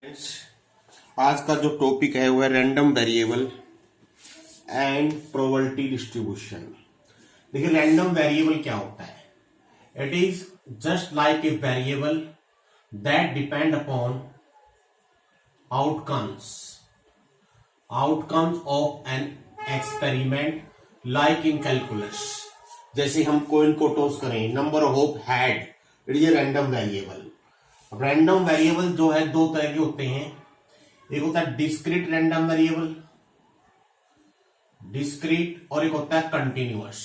आज का जो टॉपिक है वो है random variable and probability distribution. देखिए रैंडम वेरिएबल क्या होता है? It is just like a variable that depend upon outcomes of an experiment like in calculus. जैसे हम कोइन को टॉस करें, number of head, it is a random variable. Random variable जो है दो तरह के होते हैं, एक होता है डिस्क्रीट रैंडम वेरिएबल, डिस्क्रीट, और एक होता है कंटिन्यूअस।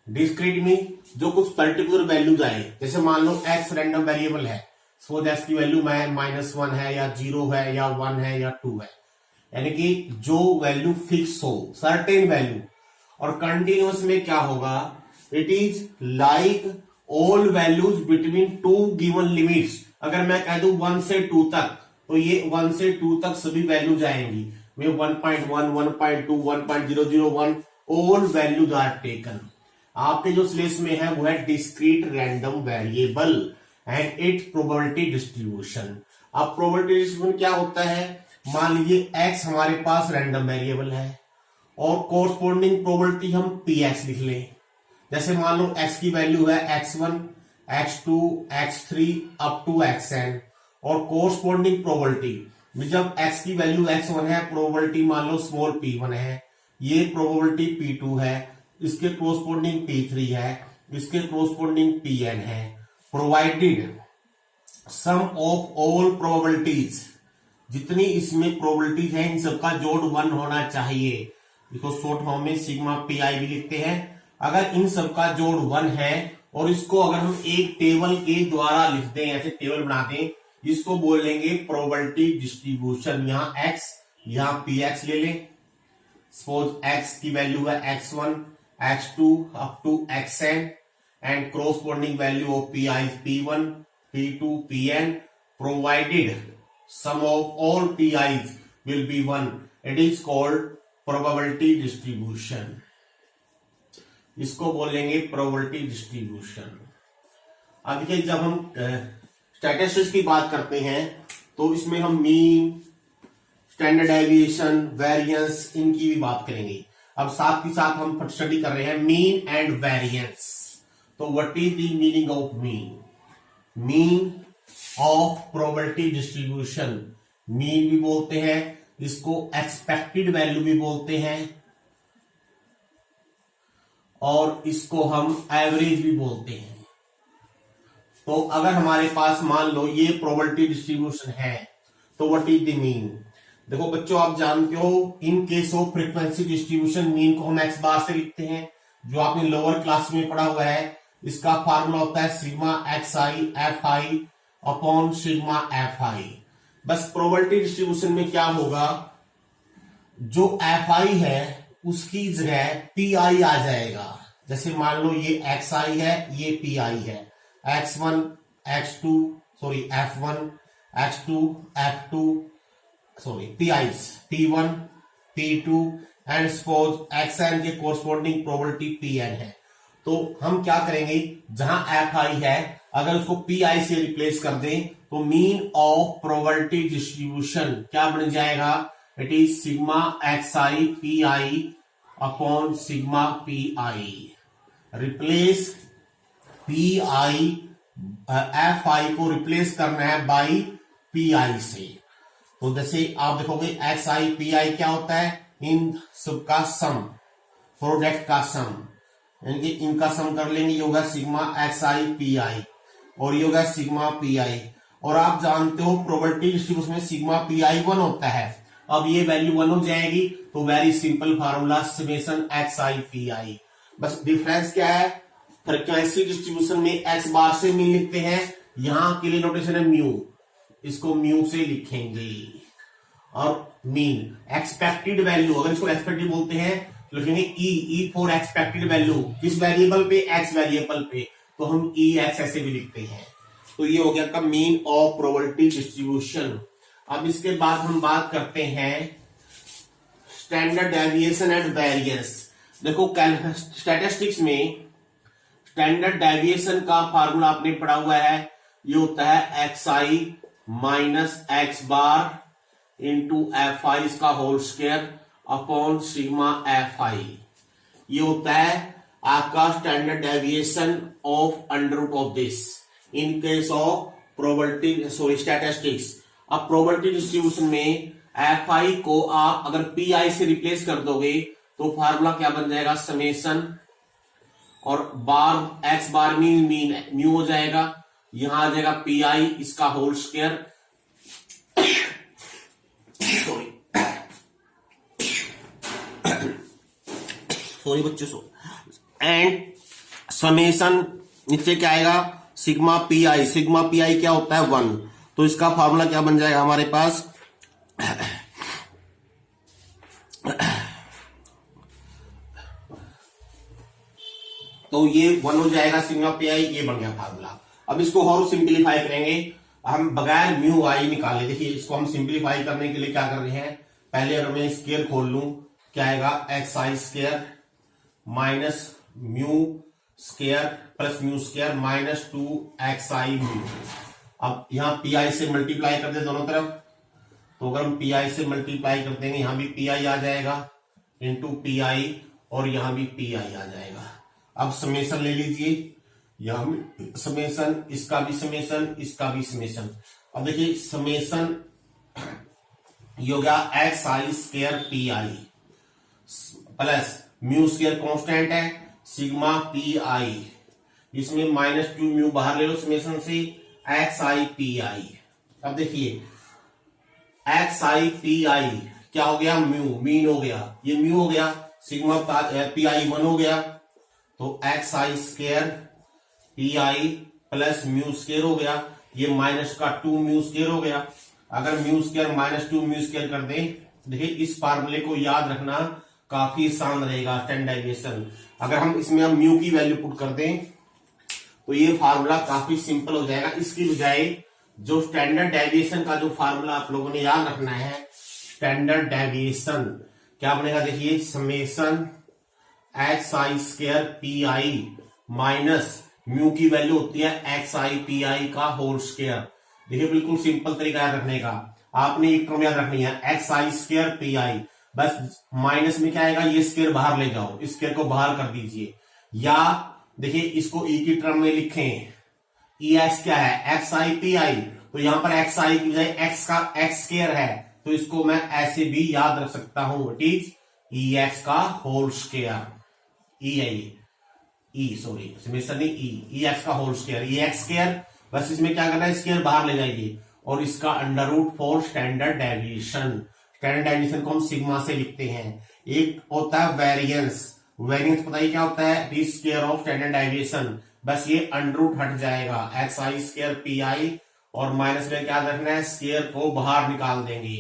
डिस्क्रीट में जो कुछ पर्टिकुलर वैल्यूज आए, जैसे मान लो एक्स रैंडम वेरिएबल है, सपोज एक्स की वैल्यू -1 है या 0 है या 1 है या 2 है, यानी कि जो वैल्यू फिक्स हो, सर्टेन वैल्यू। और कंटिन्यूअस में क्या होगा? It is like all values between two given limits. अगर मैं कह दूं 1 से 2 तक, तो ये 1 से 2 तक सभी वैल्यूज आएंगी। मैं 1.1, 1.2, 1.001 ऑल वैल्यूज आर टेकन। आपके जो सिलेबस में है वो है discrete random variable and it probability distribution. अब प्रोबेबिलिटी डिस्ट्रीब्यूशन क्या होता है? मान लीजिए x हमारे पास रैंडम वेरिएबल है और कोरस्पोंडिंग प्रोबेबिलिटी हम px लिख लें। जैसे मान लो x की वैल्यू है x1, x2, x3 up to xn, और कोरस्पोंडिंग प्रोबेबिलिटी जब x की वैल्यू x1 है, प्रोबेबिलिटी मान लो स्मॉल p1 है, ये प्रोबेबिलिटी p2 है, इसके कोरस्पोंडिंग p3 है, इसके कोरस्पोंडिंग pn है। Provided sum of all probabilities, जितनी इसमें प्रोबेबिलिटीज है इन सबका जोड़ 1 होना चाहिए। इसको शॉर्ट फॉर्म में सिग्मा pi भी लिखते हैं। अगर इन सबका जोड़ 1 है और इसको अगर हम एक टेबल के द्वारा लिख दें, ऐसे टेबल बना दें, इसको बोल लेंगे प्रोबेबिलिटी डिस्ट्रीब्यूशन। यहां x, यहां px ले लें। सपोज x की वैल्यू है x1, x2 up to xn and corresponding value of pi is p1, p2, pn, provided sum of all pi's will be 1. It is called probability distribution. इसको बोलेंगे probability distribution. अब देखिए जब हम statistics की बात करते हैं तो इसमें हम मीन, स्टैंडर्ड डेविएशन, वेरिएंस, इनकी भी बात करेंगे। अब साथ ही साथ हम स्टडी कर रहे हैं मीन एंड वेरिएंस। तो what is the meaning of mean? Mean of probability distribution, mean भी बोलते हैं, इसको एक्सपेक्टेड वैल्यू भी बोलते हैं, और इसको हम एवरेज भी बोलते हैं। तो अगर हमारे पास मान लो ये प्रोबेबिलिटी डिस्ट्रीब्यूशन है तो व्हाट इज द मीन? देखो बच्चों, आप जानते हो इन case of frequency distribution mean को हम x बार से लिखते हैं, जो आपने लोअर क्लास में पढ़ा हुआ है। इसका फार्मूला होता है sigma xi fi upon sigma fi। बस प्रोबेबिलिटी डिस्ट्रीब्यूशन में क्या होगा, जो fi है उसकी जगह pi आ जाएगा। जैसे मान लो ये xi है, ये pi है, x1, x2, sorry f1, x2, f2, sorry pi's, p1, p2 and suppose xn के कोरस्पोंडिंग प्रोबेबिलिटी pn है। तो हम क्या करेंगे, जहां fi है अगर उसको pi से रिप्लेस कर दें तो मीन ऑफ प्रोबेबिलिटी डिस्ट्रीब्यूशन क्या बन जाएगा? It is sigma xi pi upon sigma pi। Replace pi, fi को रिप्लेस करना है बाई pi से। तो जैसे आप देखोगे xi pi क्या होता है? इन सबका सम, प्रोडक्ट का सम, यानी कि इनका सम कर लेंगे, ये होगा सिग्मा xi pi और ये होगा सिग्मा pi। और आप जानते हो प्रोबेबिलिटी डिस्ट्रीब्यूशन में सिग्मा pi 1 होता है। अब ये वैल्यू 1 हो जाएगी तो very simple formula summation xi pi। बस डिफरेंस क्या है? फ्रीक्वेंसी डिस्ट्रीब्यूशन में x बार से मीन लिखते हैं, यहां के लिए नोटेशन है म्यू, इसको म्यू से लिखेंगे। और मीन एक्सपेक्टेड वैल्यू, अगर इसको एक्सपेक्टेड बोलते हैं तो लिखेंगे ई फॉर एक्सपेक्टेड वैल्यू, किस वेरिएबल पे? एक्स वेरिएबल पे, तो हम ई एक्स ऐसे भी लिखते हैं। तो ये हो गया का मीन ऑफ प्रोबेबिलिटी डिस्ट्रीब्यूशन। अब इसके बाद हम बात करते हैं स्टैंडर्ड डेविएशन एंड वेरिएंस। देखो स्टैटिस्टिक्स में स्टैंडर्ड डेविएशन का फार्मूला आपने पढ़ा हुआ है, ये होता है X I minus X bar into F I इसका whole square upon sigma F I. ये होता है आपका standard deviation of under root of this in case of probability statistics. अब प्रोबेबिलिटी डिस्ट्रीब्यूशन में एफ आई को आप अगर पी आई से रिप्लेस कर दोगे तो फार्मूला क्या बन जाएगा, समेसन और बार एक्स बार मीन म्यू हो जाएगा, यहां आ जाएगा पी आई इसका होल स्क्वायर सॉरी बच्चों सो एंड समेसन नीचे क्या आएगा sigma P I. Sigma P I क्या होता है 1, तो इसका फार्मूला क्या बन जाएगा हमारे पास तो ये 1 हो जाएगा सिग्मा पी आई, ये बन गया फार्मूला। अब इसको और सिंप्लीफाई करेंगे, हम बगैर म्यू आई निकाले। देखिए इसको हम सिंप्लीफाई करने के लिए क्या कर रहे हैं, पहले अगर मैं स्क्वायर खोल लूं क्या आएगा X I square minus mu square plus mu square minus 2 X I mu. अब यहां पी आई से मल्टीप्लाई कर दे दोनों तरफ, तो अगर हम पी आई से मल्टीप्लाई कर देंगे यहां भी पी आई आ जाएगा इंटू पी आई और यहां भी पी आई आ जाएगा। अब समेसन ले लीजिए, यहां भी समेसन, इसका भी समेसन, इसका भी समेसन। अब देखिए समेसन ये हो गया x I square P I plus mu square constant है सिग्मा पी आई, इसमें माइनस 2 म्यू बाहर ले लो समेसन से एक्स आई पी आई। अब देखिए एक्स आई पी आई क्या हो गया म्यू, मीन हो गया, ये म्यू हो गया, सिग्मा पी आई 1 हो गया, तो x I square P I plus mu square हो गया, ये माइनस का 2 म्यू स्क्वायर हो गया। अगर mu square minus 2 mu square कर दें, देखिए इस फार्मूले को याद रखना काफी आसान रहेगा स्टैंडर्ड डेविएशन। अगर हम इसमें हम म्यू की वैल्यू पुट कर दें तो ये फार्मूला काफी सिंपल हो जाएगा। इसकी बजाय जो स्टैंडर्ड डेविएशन का जो फार्मूला आप लोगों ने याद रखना है, स्टैंडर्ड डेविएशन क्या बनेगा, देखिए summation X I square P I minus mu की वैल्यू होती है एक्स आई पी आई का होल स्क्वायर। देखिए बिल्कुल सिंपल तरीका याद रखने का, आपने एक टर्म याद रखनी है एक्स आई स्क्वायर पी आई, बस माइनस में क्या आएगा, ये स्क्वायर बाहर ले जाओ, इस स्क्वायर को बाहर कर दीजिए, या देखिए इसको ई की टर्म में लिखें, ई एक्स क्या है एक्स आई पी आई, तो यहां पर एक्स आई की बजाय एक्स का एक्स स्क्वायर है, तो इसको मैं ऐसे भी याद रख सकता हूं, इट इज ई एक्स का होल स्क्वायर, ई आई ई सॉरी समेसन ई एक्स का होल स्क्वायर, ई एक्स स्क्वायर, बस इसमें क्या करना है स्क्वायर बाहर ले जाइए और इसका under root for standard deviation. Standard deviation को हम सिग्मा से लिखते हैं। एक होता है वेरिएंस, वेरिएंस पता ही क्या होता है, D square of standard deviation, बस ये अंडर रूट हट जाएगा एक्स आई स्क्वायर पी आई और माइनस में क्या रखना है स्क्वायर को बाहर निकाल देंगे।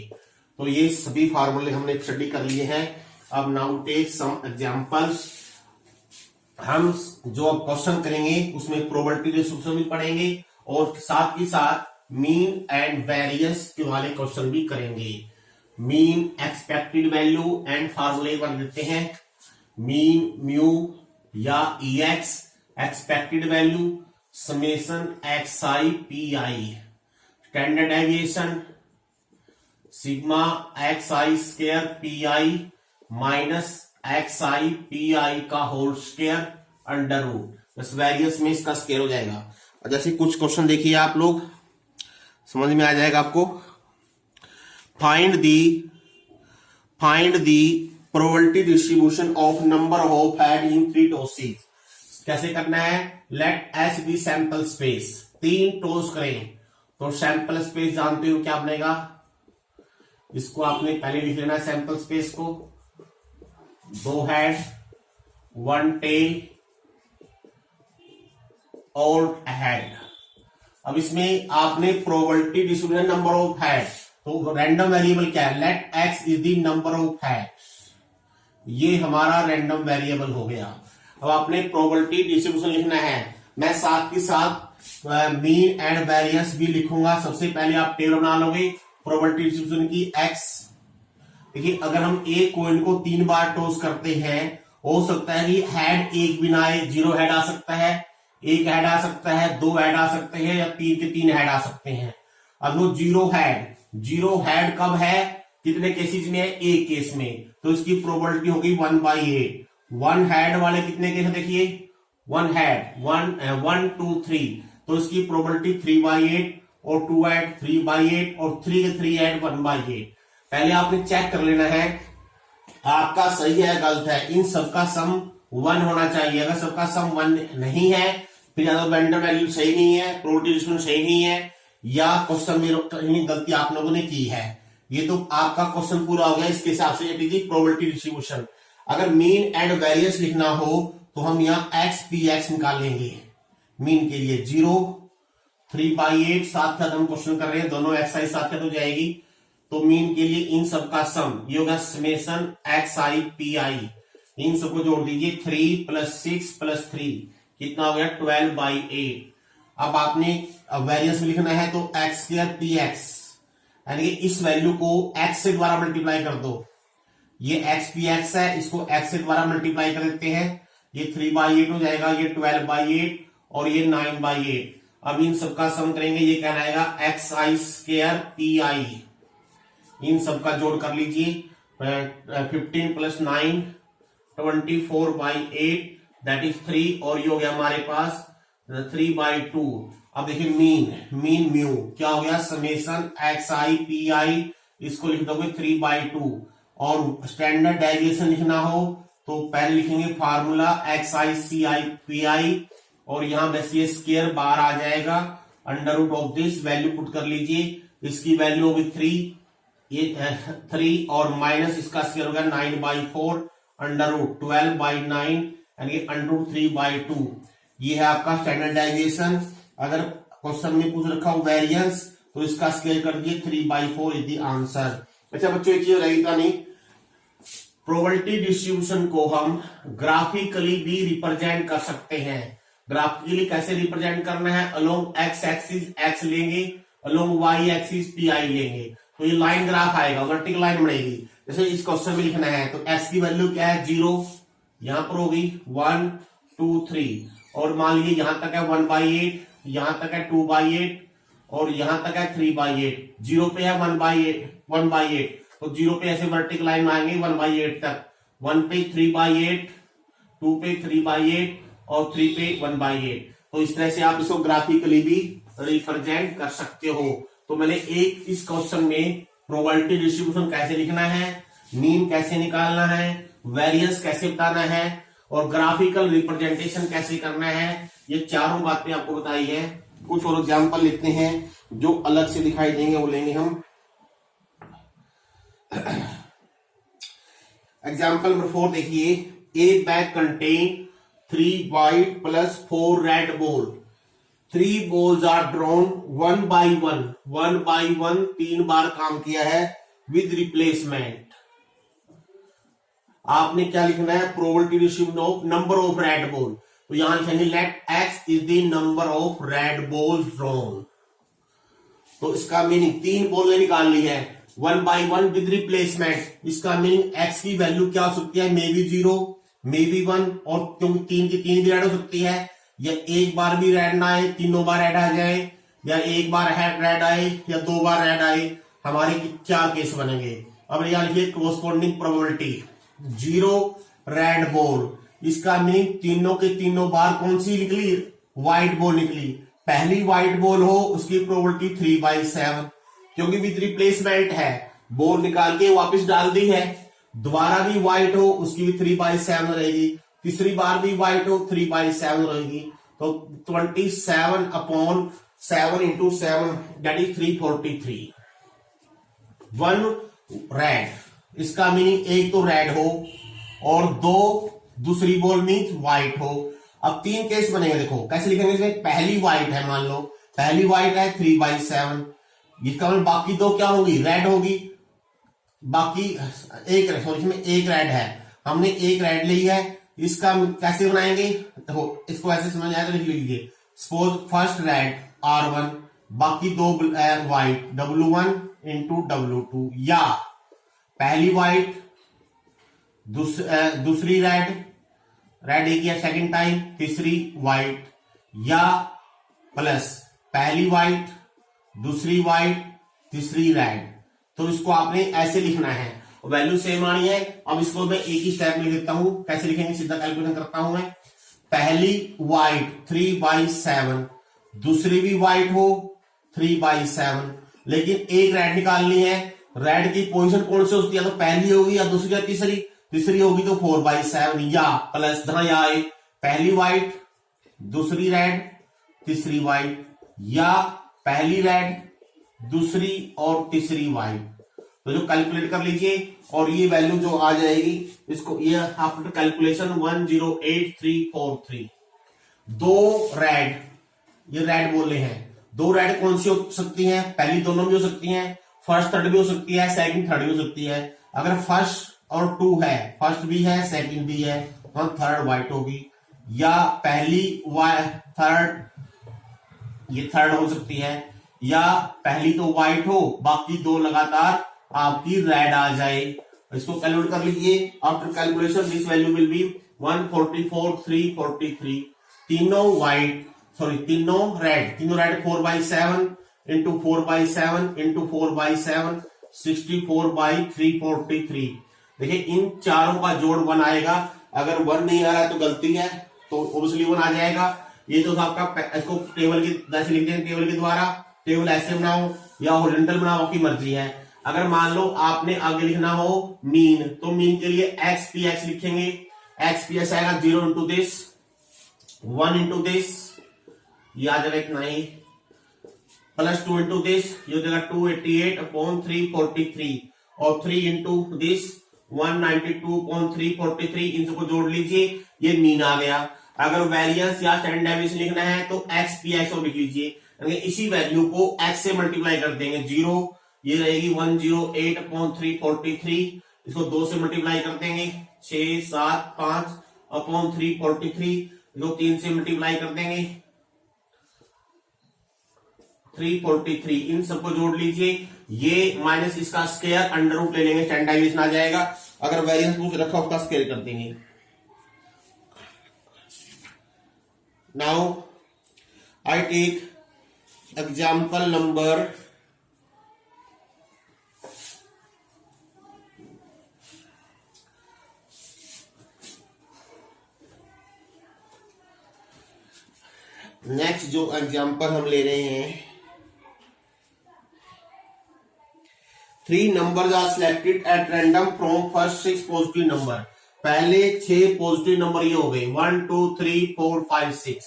तो ये सभी फार्मूले हमने स्टडी कर लिए हैं। अब नाउ टेक सम एग्जांपल्स। हम जो अब क्वेश्चन करेंगे उसमें प्रोबेबिलिटी डिस्ट्रीब्यूशन भी पढ़ेंगे और साथ ही साथ मीन एंड वेरिएंस के वाले क्वेश्चन भी करेंगे। मीन एक्सपेक्टेड वैल्यू एंड फार्मूले बन देते हैं, मीन म्यू या E X, expected value summation X I P I, standard deviation sigma X I square P I minus X I P I का होल स्क्वायर अंडर रूट, बस variance में इसका square हो जाएगा। जैसे कुछ क्वेश्चन देखिए आप लोग, समझ में आ जाएगा आपको। Find the probability distribution of number of head in 3 tosses. कैसे करना है, let S be sample space, 3 toss करें तो सैंपल स्पेस जानते हो क्या बनेगा, इसको आपने पहले लिख लेना है सैंपल स्पेस को, 2 हेड 1 टेल और हेड। अब इसमें आपने probability distribution number of head, तो रैंडम वेरिएबल क्या है, let x is the number of head, ये हमारा रैंडम वेरिएबल हो गया। अब आपने प्रोबेबिलिटी डिस्ट्रीब्यूशन लिखना है, मैं साथ ही साथ मीन एंड वेरिएंस भी लिखूंगा। सबसे पहले आप टेबल बना लोगे प्रोबेबिलिटी डिस्ट्रीब्यूशन की एक्स। देखिए अगर हम एक कॉइन को 3 बार टॉस करते हैं, हो सकता है कि हेड एक भी ना आए, 0 हेड आ सकता है, एक हेड आ सकता है, दो हेड आ सकते हैं, या तीन के तीन हेड आ सकते हैं। अब वो जीरो हेड कब है, कितने केसेस में है, एक केस में, तो इसकी प्रोबेबिलिटी होगी 1/8। वन हेड वाले कितने केस है देखिए, वन हेड, 1 2 3, तो इसकी प्रोबेबिलिटी 3/8, और 2 हेड 3/8, और 3 के 3 हेड 1/8। पहले आपने चेक कर लेना है आपका सही है गलत है। इन सबका सम 1 होना चाहिए। अगर सबका सम 1 नहीं है, फिर या तो वेंडर वैल्यू सही नहीं है, प्रोबेबिलिटी डिस्ट्रीब्यूशन सही नहीं है, या क्वेश्चन में कहीं गलती आप लोगों ने की है। ये तो आपका क्वेश्चन पूरा हो गया। इसके हिसाब से प्रोबेबिलिटी डिस्ट्रीब्यूशन। अगर मीन एंड वेरियंस लिखना हो तो हम यहाँ एक्स पी एक्स निकाल लेंगे। मीन के लिए 0, 3/8, साथ साथ हम क्वेश्चन कर रहे हैं, दोनों एक्सरसाइज साथ साथ हो जाएगी। तो मीन के लिए इन सबका सम ये होगा summation X I P I. इन सबको जोड़ दीजिए, 3 + 6 + 3 कितना हो गया, 12/8। अब आपने वेरियंस में लिखना है तो x² px, यानी कि इस वैल्यू को x से द्वारा मल्टीप्लाई कर दो। ये x px है, इसको x से द्वारा मल्टीप्लाई कर देते हैं, ये 3/8 हो जाएगा, ये 12/8 और ये 9/8। अब इन सबका सम करेंगे, ये कहना आएगा xi² pi। इन सबका जोड़ कर लीजिए, 15 + 9 24/8 दैट इज 3, और ये हो गया हमारे पास 3/2। अब देखिए मीन म्यू क्या हो गया, समेशन xi pi, इसको लिख दोगे 3/2। और स्टैंडर्ड डेविएशन लिखना हो तो पहले लिखेंगे फार्मूला xi pi, और यहां बस ये स्क्वायर बाहर आ जाएगा, under root of this value put कर लीजिए, इसकी वैल्यू होगी 3, ये 3 और माइनस इसका स्क्वायर होगा 9/4, अंडर रूट 12/9, यानी अंडर रूट 3/2। ये है आपका स्टैंडर्ड डेविएशन। अगर क्वेश्चन में पूछ रखा हो वेरिएंस तो इसका स्केल कर दिए, 3/4 इज द आंसर। अच्छा बच्चों, एक चीज रहेगा नहीं, प्रोबेबिलिटी डिस्ट्रीब्यूशन को हम ग्राफिकली भी रिप्रेजेंट कर सकते हैं। ग्राफिकली कैसे रिप्रेजेंट करना है, अलोंग एक्स एक्सिस एक्स लेंगे, along y axis P I लेंगे, तो ये लाइन ग्राफ आएगा, वर्टिकल लाइन बनेगी। जैसे इस क्वेश्चन में लिखना है तो एक्स की वैल्यू क्या है, 0, यहां पर होगी 1 2 3, और मान लीजिए यहां तक है 1/8, यहां तक है 2/8, और यहां तक है 3/8। 0 पे है 1/8, तो 0 पे ऐसे वर्टिकल लाइन आएंगे 1/8 तक, 1 पे 3/8, 2 पे 3/8, और 3 पे 1/8। तो इस तरह से आप इसको ग्राफिकली भी रिप्रेजेंट कर सकते हो। तो मैंने एक इस क्वेश्चन में प्रोबेबिलिटी डिस्ट्रीब्यूशन कैसे लिखना है, मीन कैसे निकालना है, वेरिएंस कैसे बताना है, और ग्राफिकल रिप्रेजेंटेशन कैसे करना है, ये चारों बातें आपको बताई है। कुछ और एग्जांपल लेते हैं जो अलग से दिखाई देंगे, वो लेंगे हम। एग्जांपल नंबर 4 देखिए, ए bag contain 3 white + 4 red ball. 3 balls are drawn 1 by 1 3 बार काम किया है विद रिप्लेसमेंट। आपने क्या लिखना है, probability distribution of number of red ball. तो यहां लिखेंगे let x is the number of red ball drawn. तो इसका मीनिंग 3 बॉल निकाल ली है 1 by 1 विद रिप्लेसमेंट। इसका मीनिंग एक्स की वैल्यू क्या हो सकती है, मे बी 0, मे बी 1, और क्योंकि 3 की 3 भी रेड हो सकती है, या एक बार भी रेड ना आए, तीनों बार रेड आ जाए, या एक बार रेड आए या 2 बार रेड आए। हमारे 4 केस बनेंगे। अब यहां लिखिए कोरस्पॉन्डिंग प्रोबेबिलिटी 0 रेड बॉल। इसका मीनिंग तीनों के तीनों बार कौन सी निकली, व्हाइट बॉल निकली। पहली व्हाइट बॉल हो उसकी प्रोबेबिलिटी 3/7, क्योंकि विद रिप्लेसमेंट है, बॉल निकाल के वापस डाल दी है। दोबारा भी व्हाइट हो उसकी भी 3/7 रहेगी, तीसरी बार भी व्हाइट हो 3/7 रहेगी। तो 27/7 into 7 दैट इज 343। 1 रेड, इसका मीनिंग एक तो रेड हो और 2 दूसरी बॉल मीन्स व्हाइट हो। अब 3 केस बनेंगे, देखो कैसे लिखेंगे। इसमें पहली व्हाइट है, मान लो पहली व्हाइट है 3/7, इसका मतलब बाकी 2 क्या होगी, रेड होगी। बाकी एक इसमें एक रेड है, हमने एक रेड ली है, इसका कैसे बनाएंगे, देखो इसको ऐसे समझ आया तो लिख लीजिए। सपोज फर्स्ट रेड R1, बाकी 2 व्हाइट W1 into W2, या पहली व्हाइट दूसरी रेड एक या सेकंड टाइम, तीसरी व्हाइट, या प्लस पहली व्हाइट, दूसरी व्हाइट, तीसरी रेड। तो इसको आपने ऐसे लिखना है, वैल्यू सेम आनी है। अब इसको मैं एक ही स्टेप में लिखता हूं, कैसे लिखेंगे सीधा कैलकुलेशन करता हूं मैं। पहली व्हाइट 3/7, दूसरी भी व्हाइट हो 3/7, लेकिन एक रेड निकालनी है। रेड की पोजीशन कौन सी होती है, तो पहली होगी या दूसरी या तीसरी, तीसरी होगी तो 4/7 या प्लस धना या आए, पहली व्हाइट, दूसरी रेड, तीसरी व्हाइट, या पहली रेड, दूसरी और तीसरी व्हाइट। तो जो कैलकुलेट कर लीजिए और ये वैल्यू जो आ जाएगी, इसको ये आफ्टर कैलकुलेशन 108343। दो रेड, ये रेड बोले हैं, दो रेड कौन सी हो सकती हैं, पहली दोनों भी हो सकती हैं, फर्स्ट थर्ड भी हो सकती है, सेकंड थर्ड भी हो सकती है। अगर फर्स्ट और टू है, फर्स्ट भी है सेकंड भी है, तो थर्ड व्हाइट होगी, या पहली थर्ड, ये थर्ड हो सकती है, या पहली तो व्हाइट हो बाकी दो लगातार आपकी रेड आ जाए। इसको कैलकुलेट कर लीजिए। After calculation this value will be 144,343। तीनों व्हाइट, सॉरी तीनों रेड 4/7 इंटू 4/7 इंटू 4/7 64/343। देखिए इन चारों का जोड़ 1 आएगा। अगर 1 नहीं आ रहा है तो गलती है, तो ओब्वियसली 1 आ जाएगा। ये तो आपका, इसको टेबल की जैसे लिखते हैं, टेबल के द्वारा, टेबल ऐसे बनाओ या हॉरिजॉन्टल बनाओ, आपकी मर्जी है। अगर मान लो आपने आगे लिखना हो मीन, तो मीन के लिए XPX लिखेंगे। XPX आएगा 0 इंटू दिस, 1 इंटू दिस, ये आ जाएगा इतना ही, प्लस 2 इंटू दिस, ये हो जाएगा 288/343, और 3 इंटू दिस 192/343। इन सबको जोड़ लीजिए, ये मीन आ गया। अगर वेरिएंस या स्टैंडर्ड डेविएशन लिखना है तो XPX और लिख लीजिए। इसी वैल्यू को x से मल्टीप्लाई कर देंगे, 0 ये रहेगी 108/343, इसको 2 से मल्टीप्लाई कर देंगे, 675/343, इसको 3 से मल्टीप्लाई कर देंगे, 343। इन सबको जोड़ लीजिए, ये माइनस इसका स्क्वायर अंडर रूट ले लेंगे, स्टैंडर्ड डेविएशन आ जाएगा। अगर वेरिएंस पूछ रखा उसका स्क्वायर कर देंगे। Now I take example number 'next जो एग्जाम्पल हम ले रहे हैं, 3 numbers are selected at random from first 6 positive number। पहले 6 पॉजिटिव नंबर ये हो गए, 1 2 3 4 5 6।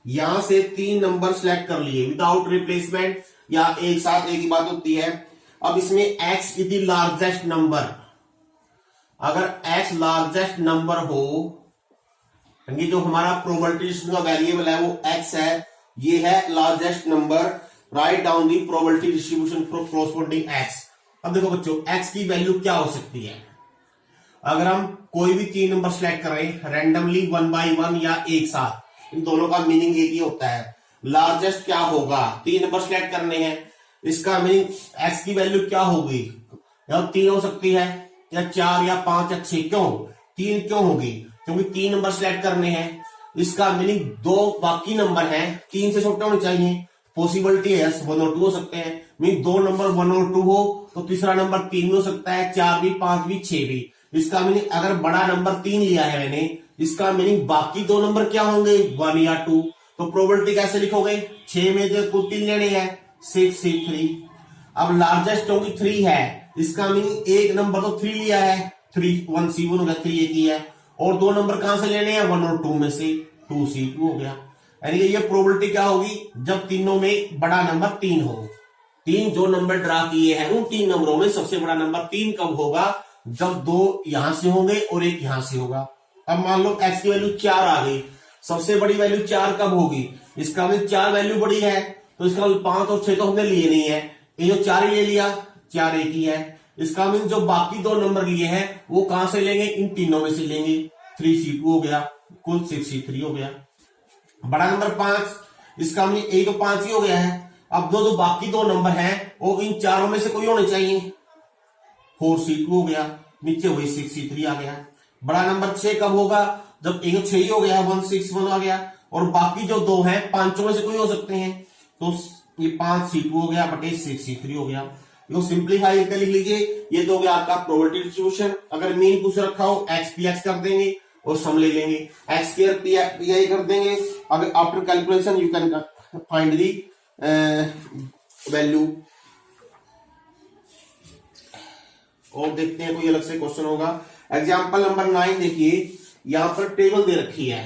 यहां से 3 नंबर सिलेक्ट कर लिए विदाउट रिप्लेसमेंट, या एक साथ एक ही बात होती है। अब इसमें x is the largest number. अगर x लार्जेस्ट नंबर हो, ये जो हमारा प्रोबेबिलिटी का वेरिएबल है वो x है, ये है largest number. Write down the probability distribution for corresponding x। अब देखो बच्चों, x की वैल्यू क्या हो सकती है। अगर हम कोई भी 3 नंबर सिलेक्ट करें रैंडमली 1 by 1 या एक साथ, इन दोनों का मीनिंग एक ही होता है। लार्जेस्ट क्या होगा, 3 नंबर सिलेक्ट करने हैं, इसका मीनिंग x की वैल्यू क्या होगी, या 3 हो सकती है, या 4 या 5 या 6। क्यों 3 क्यों होगी, क्योंकि 3 नंबर सिलेक्ट करने हैं। इसका मीनिंग 2 बाकी नंबर हैं 3 से छोटे होने चाहिए। पॉसिबिलिटी है 1 और 2 हो सकते हैं। मीन 2 नंबर 1 और 2 हो तो तीसरा नंबर 3 भी हो सकता है, 4 भी, 5 भी, 6 भी। इसका मीनिंग अगर बड़ा नंबर 3 लिया है मैंने, इसका मीनिंग बाकी 2 नंबर क्या होंगे, 1 या 2। तो प्रोबेबिलिटी कैसे लिखोगे, 6 में जो कुल 3 लेने हैं, 6 से 3। अब लार्जेस्ट होगी 3 है, इसका मीनिंग एक नंबर तो 3 लिया है, 3 1 C1 हो गया, 3 एक ही है, और 2 नंबर कहां से लेने हैं, 1 और 2 में से, 2 C2 हो गया। यानी कि ये प्रोबेबिलिटी क्या होगी, जब तीनों में बड़ा नंबर 3 हो। 3 जो नंबर ड्रा किए हैं उन 3 नंबरों में सबसे बड़ा नंबर 3 कब होगा, जब 2 यहां से होंगे और 1 यहां से होगा। अब मान लो x की वैल्यू 4 आ गई, सबसे बड़ी वैल्यू 4 कब होगी, इसका मतलब 4 वैल्यू बड़ी है, तो इसका 5 और 6 तो हमने लिए नहीं है, ये जो 4 ही ले लिया, 4 एक ही है। इसका मतलब जो बाकी 2 नंबर लिए हैं वो कहां से लेंगे, इन तीनों में से लेंगे। 3C2 हो गया, कुल 6C3 हो गया। बड़ा नंबर 5, इसका मतलब एक तो 5 ही हो गया है। अब जो बाकी 2 नंबर हैं वो इन चारों में से कोई होने चाहिए, 4C2 हो गया, नीचे वही 6C3 आ गया। बड़ा नंबर 6 कब होगा, जब एक 6 ही हो गया, 1 6 1 आ गया, और बाकी जो दो हैं पांचों में से कोई हो सकते हैं, तो ये 5c2 हो गया बटे 6c3 हो गया। इसको सिंप्लीफाई करके लिख लीजिए, ये तो हो गया आपका प्रोबेबिलिटी डिस्ट्रीब्यूशन। अगर मीन पूछ रखा हो x p x कर देंगे और सम ले लेंगे, x स्क्वायर p i कर देंगे। अब after calculation you can find the value. और देखते हैं कोई अलग से क्वेश्चन होगा। एग्जाम्पल नंबर 9 देखिए, यहां पर टेबल दे रखी है,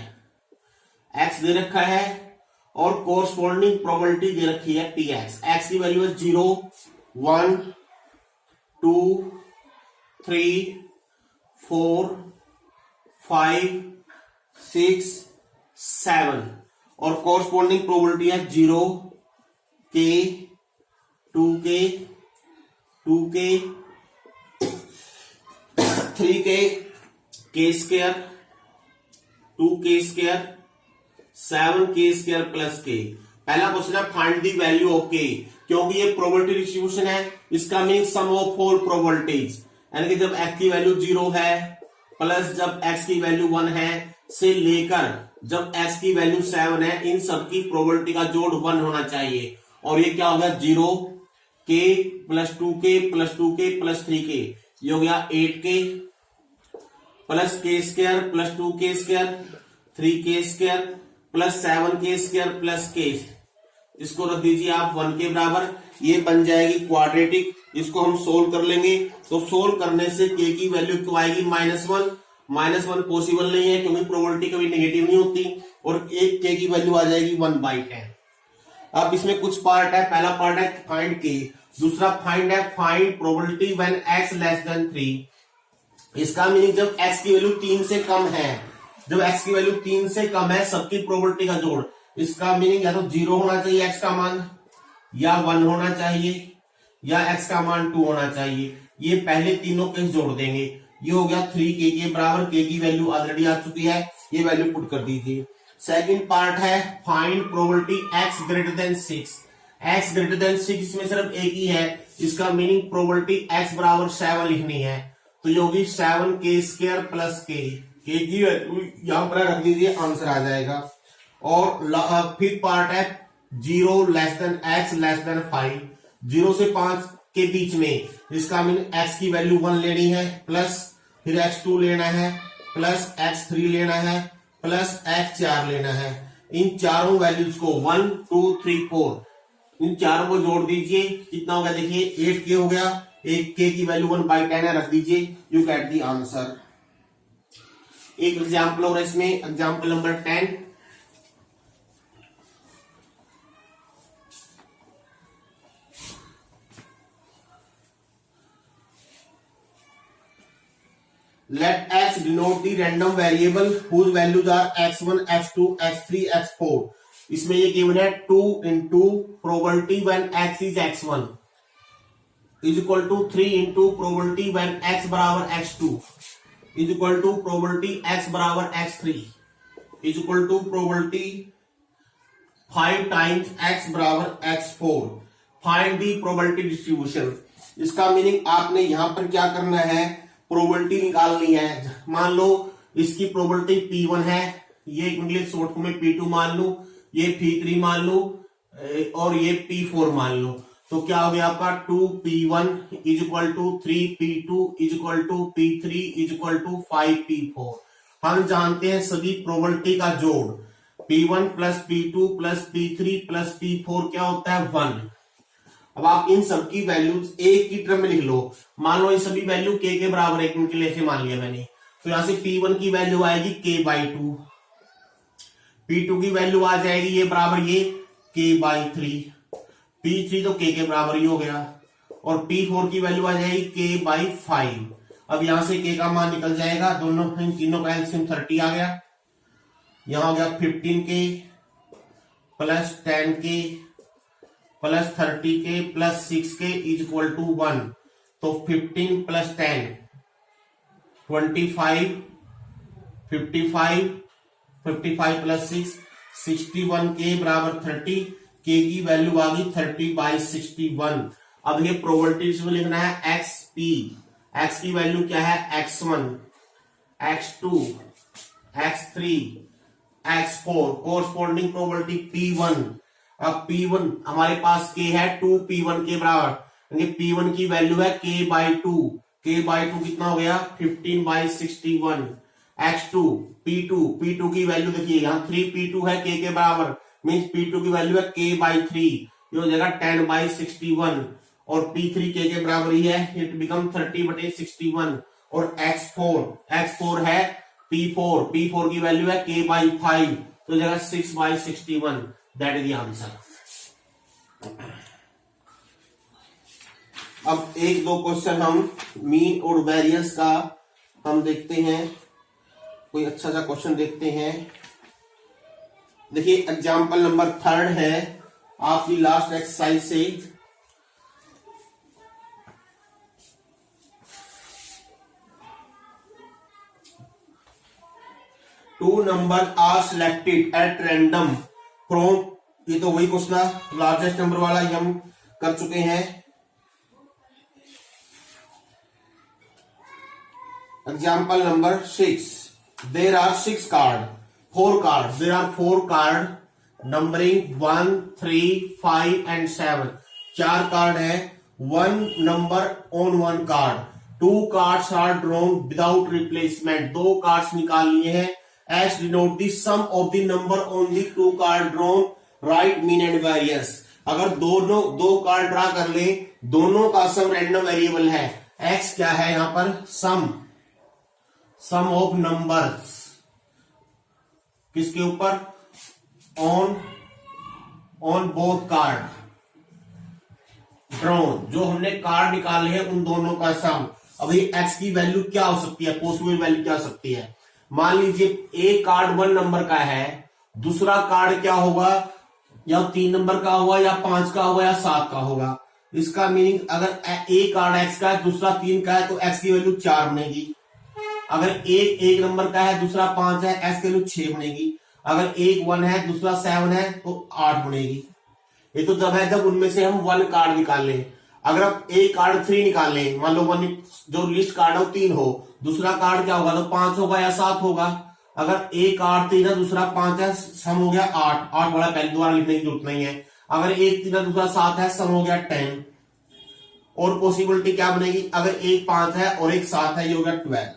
x दे रखा है और कोरस्पॉन्डिंग प्रोबेबिलिटी दे रखी है px। x की वैल्यू है 0 1 2 3 4 5 6 7 और कोरस्पॉन्डिंग प्रोबेबिलिटी है 0 k 2k 2k 3k k square 2k square 7k square plus k। पहला क्वेश्चन है find the value of k, क्योंकि ये प्रोबेबिलिटी डिस्ट्रीब्यूशन है, इसका meaning sum of four probabilities, यानी कि जब x की वैल्यू 0 है प्लस जब x की वैल्यू 1 है से लेकर जब x की वैल्यू 7 है, इन सबकी प्रोबेबिलिटी का जोड़ 1 होना चाहिए। और ये क्या हो गया 0k plus 2k plus 2k plus 3k, ये हो गया 8k plus k square plus 2k square 3k square plus 7k square plus k, इसको रख दीजिए आप 1 के बराबर। ये बन जाएगी क्वाड्रेटिक, इसको हम सोल्व कर लेंगे। तो सोल्व करने से k की वैल्यू क्यों आएगी -1, -1 पॉसिबल नहीं है क्योंकि प्रोबेबिलिटी कभी नेगेटिव नहीं होती, और एक k की वैल्यू आ जाएगी 1/10। अब इसमें कुछ पार्ट है, पहला पार्ट है फाइंड k, दूसरा फाइंड है find probability when x less than 3। इसका मीनिंग जब x की वैल्यू 3 से कम है, जब x की वैल्यू 3 से कम है सबकी प्रोबेबिलिटी का जोड़, इसका मीनिंग या तो 0 होना चाहिए x का मान, या 1 होना चाहिए, या x का मान 2 होना चाहिए। ये पहले तीनों के जोड़ देंगे, ये हो गया 3k के बराबर, k की वैल्यू ऑलरेडी आ चुकी है, ये वैल्यू पुट कर दीजिए। सेकंड पार्ट है find probability x greater than 6। x greater than 6 इसमें सिर्फ एक ही है, इसका मीनिंग प्रोबेबिलिटी x बराबर 7 लिखनी है, तो ये होगी 7k स्क्वायर प्लस k की वैल्यू यहां पर रख दीजिए, आंसर आ जाएगा। और फिर पार्ट है 0 less than x less than 5, 0 से 5 के बीच में, इसका मीनिंग x की वैल्यू 1 लेनी है, प्लस फिर x2 लेना है, प्लस x3 लेना है, प्लस x4 लेना है। इन चारों वैल्यूज को 1 2 3 4 इन चारों को जोड़ दीजिए, कितना हो गया देखिए 8k हो गया, एक k की वैल्यू 1/10 है, रख दीजिए, यू गेट दी आंसर। एक एग्जाम्पल और इसमें example number 10, let x denote the random variable whose values are x1 x2 x3 x4। इसमें ये गिवन है 2 into probability when x is x1 is equal to 3 into probability when x बराबर x2 is equal to probability x बराबर x3 is equal to probability 5 times x बराबर x4। Find the probability distribution. इसका meaning आपने यहां पर क्या करना है, प्रोबेबिलिटी निकालनी है। मान लो इसकी प्रोबेबिलिटी P1 है, ये इंग्लिश शॉर्ट फॉर्म में P2 मान लो, ये P3 मान लो और ये P4 मान लो, तो क्या हो गया आपका 2P1 is equal to 3P2 is equal to P3 is equal to 5P4। हम जानते हैं सभी प्रोबेबिलिटी का जोड़ P1 plus P2 plus P3 plus P4 क्या होता है 1। अब आप इन सबकी वैल्यूज एक की टर्म में लिख लो, मान लो ये सभी वैल्यू k के बराबर है, इनके लिए मान लिया मैंने, तो यहां से P1 की वैल्यू आएगी k/2, P2 की वैल्यू आ जाएगी ये बराबर ये k/3, P3 तो k के बराबर ही हो गया, और P4 की वैल्यू आ जाएगी k/5। अब यहां से k का मान निकल जाएगा, दोनों इन तीनों का एलसीएम 30 आ गया, यहां हो गया 15k plus 10k plus 30k plus 6k is equal to 1। तो 15 प्लस 10 25, 55 प्लस 6 61k बराबर 30, k की वैल्यू आ गई 30/61। अब ये प्रोबेबिलिटी में लिखना है xp, x की वैल्यू क्या है x1 x2 x3 x4 corresponding probability P1। अब P1 हमारे पास k है 2P1 के बराबर, P1 की वैल्यू है k/2, k/2 कितना हो गया 15/61। x2 P2 की वैल्यू देखिए यहाँ 3P2 है k के बराबर, मीन्स P2 की वैल्यू है k/3, ये हो जाएगा 10/61 और P3 k के बराबर ही है, इट बिकम 30/61। और x4 है P4 की वैल्यू है k/5, तो हो जाएगा 6/61। That is the answer. अब एक दो क्वेश्चन हम मीन और वेरिएंस का हम देखते हैं, कोई अच्छा सा क्वेश्चन देखते हैं। देखिए एग्जाम्पल नंबर 3 है आपकी लास्ट एक्सरसाइज से। Two number are selected at random from, ये तो वही क्वेश्चन है, लार्जेस्ट नंबर वाला ये हम कर चुके हैं। Example number 6, there are 4 card numbering 1, 3, 5 and 7। 4 card है, 1 number on 1 card, 2 cards are drawn without replacement, 2 cards निकाल लिए हैं। As denote the sum of the number on the 2 card drawn, write mean and variance। अगर दोनों 2 card draw कर ले, दोनों का सम रैंडम वेरिएबल है, x क्या है यहां पर सम ऑफ नंबर्स, किसके ऊपर ऑन बोथ कार्ड ड्रॉन, जो हमने कार्ड निकाले हैं उन दोनों का सम। अभी x की वैल्यू क्या हो सकती है, पॉसिबल वैल्यू क्या हो सकती है। मान लीजिए एक कार्ड 1 नंबर का है, दूसरा कार्ड क्या होगा, या 3 नंबर का होगा या 5 का होगा या 7 का होगा। इसका मीनिंग अगर एक कार्ड x का है दूसरा 3 का है तो x की वैल्यू 4 बनेगी। अगर एक नंबर का है दूसरा 5 है, x की वैल्यू 6 बनेगी। अगर एक 1 है दूसरा 7 है तो 8 बनेगी। ये तो जब है जब उनमें से हम 1 कार्ड निकाल लें। अगर आप एक कार्ड 3 निकाल लें, मान लो 1 जो लिस्ट कार्ड है वो 3 हो, दूसरा कार्ड क्या होगा तो 5 होगा या 7 होगा। अगर एक कार्ड 3 है दूसरा 5 है, सम हो गया 8 वाला पहले दोबारा लिखने की जरूरत नहीं है। अगर एक 3 है दूसरा 7 है, सम हो गया 10। और पॉसिबिलिटी क्या बनेगी, अगर एक 5 है और एक 7 है, ये हो गया 12।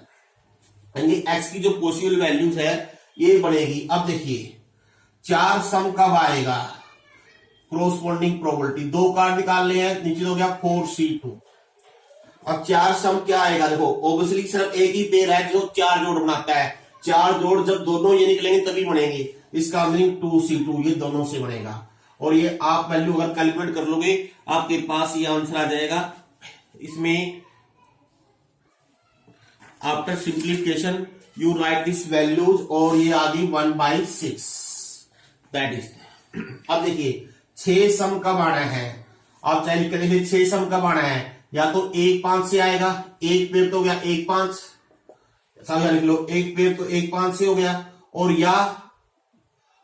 यानी एक्स की जो पॉसिबल वैल्यूज है ये बनेगी। अब देखिए 4 सम कब आएगा, कोरस्पॉन्डिंग प्रोबेबिलिटी, 2 कार्ड निकाल ले हैं, नीचे हो गया 4C2। अब 4 सम क्या आएगा, देखो ऑब्वियसली सिर्फ एक ही पेयर है जो 4 जोड़ बनाता है, 4 जोड़ जब दोनों ये निकलेंगे तभी बनेंगे। इसका मीनिंग 2C2 ये दोनों से बनेगा। और ये आप वैल्यू अगर कैलकुलेट कर लोगे आपके पास ये आंसर आ जाएगा। इसमें after simplification you right this values, और ये आ गई 1/6, दैट इज। अब देखिए 6 सम कब आना है, आप चाहे लिख कर देखिए 6 सम कब आना है, या तो 1 5 से आएगा, एक पेयर तो हो गया 1 5, समझा लिख लो, एक पेयर तो 1 5 से हो गया, और या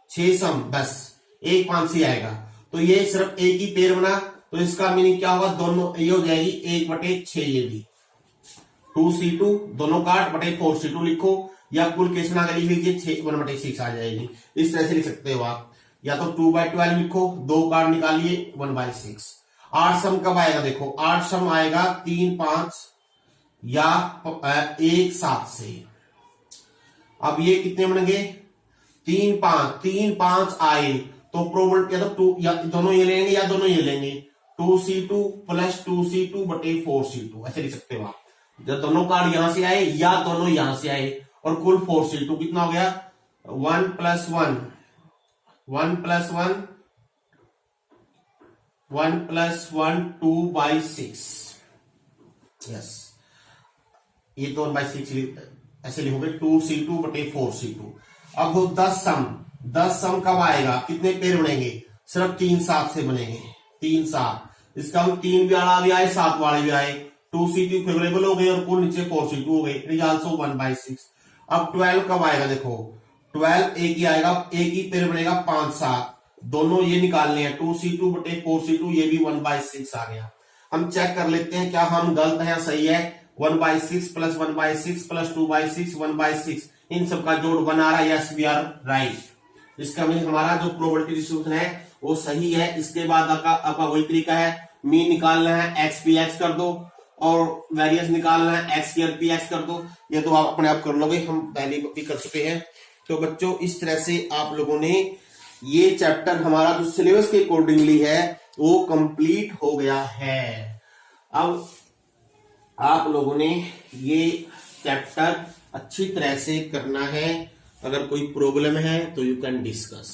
6 सम बस 1 5 से आएगा। तो ये सिर्फ एक ही पेयर बना, तो इसका मीनिंग क्या होगा, दोनों ये हो जाएगी 1/6, ये भी 2C2 दोनों कार्ड बटे 4C2 लिखो, या कुल केस बना कर लिख लीजिए 1/6 आ जाएगी। इस तरह से लिख सकते हो आप, या तो 2/12 लिखो, 2 कार्ड निकालिए 1/6। 8 सम कब आएगा, देखो 8 सम आएगा 3 5 या 1 7 से। अब ये कितने बनेंगे, 3 5 आए तो प्रोबेबिलिटी या तो 2 या दोनों ये लेंगे या दोनों ये लेंगे, 2C2 + 2C2 बटे 4C2 ऐसे लिख सकते हो आप। जब दोनों कार्ड यहां से आए या दोनों यहां से आए, और कुल 4C2 कितना हो गया, 1 + 1 1 + 1 1 + 1 2/6, यस ये तो 1/6 ऐसे लिखोगे, 2C2 बटे 4C2। अब वो 10 सम कब आएगा, कितने पेयर बनेंगे, सिर्फ 3 7 से बनेंगे, 3 7। इसका 3 वाला भी आए 7 वाले भी आए, 2C2 फेवरेबल हो गए और कुल नीचे 4C2 हो गए, इट इज आल्सो 1/6। अब 12 कब आएगा, देखो 12 एक ही आएगा, एक ही पेयर बनेगा 5 7, दोनों ये निकालने हैं 2C2 बटे 4C2, ये भी 1/6 आ गया। हम चेक कर लेते हैं क्या हम गलत है या सही है। 1/6 + 1/6 + 2/6 1/6, इन सबका जोड़ 1 आ रहा है, यस वी आर राइट। इसका मीन हमारा जो प्रोबेबिलिटी डिस्ट्रीब्यूशन है वो सही है। इसके बाद आपका वही तरीका है, मीन निकालना है, एक्स पी एक्स कर दो और वेरियंस निकालना है, एक्स स्क्वायर पी एक्स कर दो। ये तो आप अपने आप कर लोगे, हम पहले भी कर चुके हैं। तो बच्चों इस तरह से आप लोगों ने ये चैप्टर हमारा जो सिलेबस के अकॉर्डिंगली है वो कंप्लीट हो गया है। अब आप लोगों ने ये चैप्टर अच्छी तरह से करना है। अगर कोई प्रॉब्लम है तो यू कैन डिस्कस।